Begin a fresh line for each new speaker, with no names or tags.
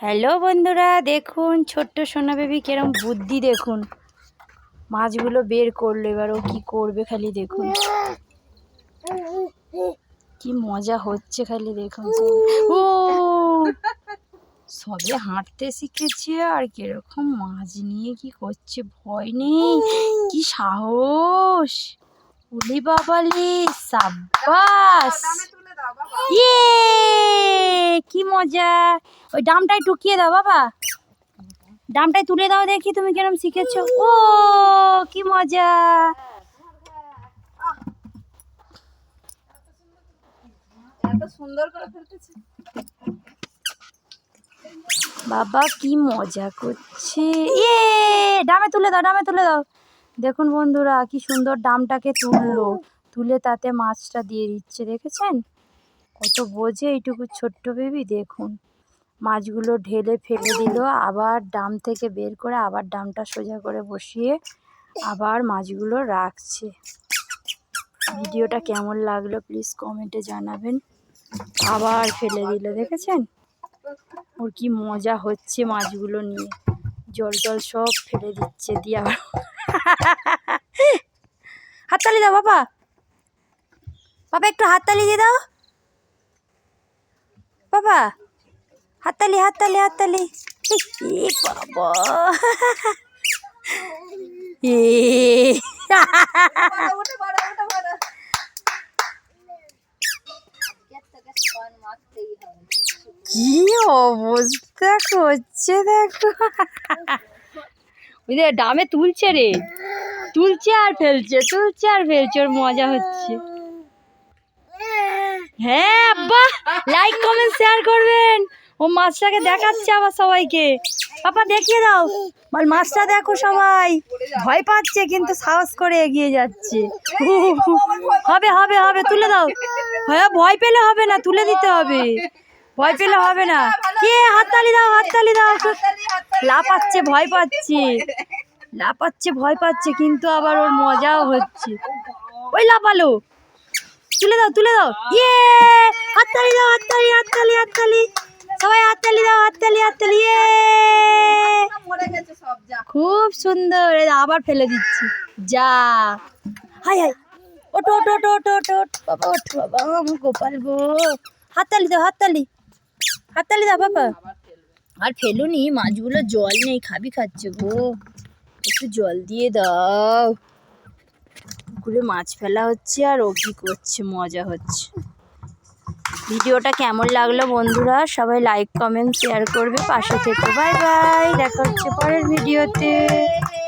Hello বন্ধুরা, দেখুন ছোট্ট সোনা বেবি কেরম বুদ্ধি। দেখুন মাছগুলো বের করলো, এবার ও কি করবে খালি দেখুন, কি মজা হচ্ছে খালি দেখুন। ও সবে হাঁটতে শিখেছে আর কিরকম মাছ নিয়ে কি করছে, ভয় নেই, কি সাহস, উলি বাবালি, সাব্বাস, ইয়ে কি মজা। ওই ডামটায় টুকিয়ে দাও বাবা, ডামটায় তুলে দাও দেখি তুমি কেরম শিখেছো। ও কি মজা,
এত সুন্দর করে ফেলতেছে
বাবা কি মজা করছে। ইয়ে ডামে তুলে দাও, ডামে তুলে দাও। দেখুন বন্ধুরা কি সুন্দর ডামটাকে তুললো, তুলে তাতে মাছটা দিয়ে দিচ্ছে, দেখেছেন কত বোঝে এইটুকু ছোট্ট বেবি। দেখুন মাছগুলো ঢেলে ফেলে দিল, আবার ডাম থেকে বের করে আবার ডামটা সোজা করে বসিয়ে আবার মাছগুলো রাখছে। ভিডিওটা কেমন লাগলো প্লিজ কমেন্টে জানাবেন। আবার ফেলে দিল, দেখেছেন ওর কি মজা হচ্ছে মাছগুলো নিয়ে, জল টল সব ফেলে দিচ্ছে, দিয়ে আবার হাততালি দাও বাবা, বাবা একটু হাততালি দিয়ে দাও বাবা, হাততালি হাততালি হাততালি। এ বাবা এ কি অবস্থা করছে দেখো, ওই যে ডামে তুলছে রে, তুলছে আর ফেলছে, তুলছে আর ফেলছে, ওর মজা হচ্ছে। হ্যাঁ বাহ, লাইক কমেন্ট শেয়ার করবেন। ও মাছটাকে দেখাচ্ছে আবার সবাইকে, পাপা দেখিয়ে দাও, বল মাছটা দেখো, সবাই ভয় পাচ্ছে কিন্তু সাহস করে এগিয়ে যাচ্ছে। হবে হবে হবে, তুলে দাও। হ্যাঁ ভয় পেলে হবে না, তুলে দিতে হবে, ভয় পেলে হবে না। কে হাততালি দাও, হাততালি দাও। লাফাচ্ছে, ভয় পাচ্ছে, লাফাচ্ছে ভয় পাচ্ছে, কিন্তু আবার ওর মজাও হচ্ছে। ওই লাফালো, তুলে দাও তুলে দাও। ইয়ে হাততালি দাও, হাততালি হাততালি হাততালি, সবাই হাততালি দাও, হাততালি হাততালি। ইয়ে খুব সুন্দর, আবার ফেলে দিচ্ছি, যা হাই হাই, ওটো ওটো ওটো ওটো ওটো ওটো বাবা, ওঠ বাবা আমার গোপাল গো। হাততালি দাও, হাততালি হাততালি দাও বাবা। আর ফেলুনি, মাছগুলো জল নেই, খাবি খাচ্ছে গো, একটু জল দিয়ে দাও। পুকুরে মাছ ফেলা হচ্ছে আর ও কি করছে, মজা হচ্ছে। ভিডিওটা কেমন লাগলো বন্ধুরা, সবাই লাইক কমেন্ট শেয়ার করবে, পাশে থেকে। বাই বাই, দেখা হচ্ছে পরের ভিডিওতে।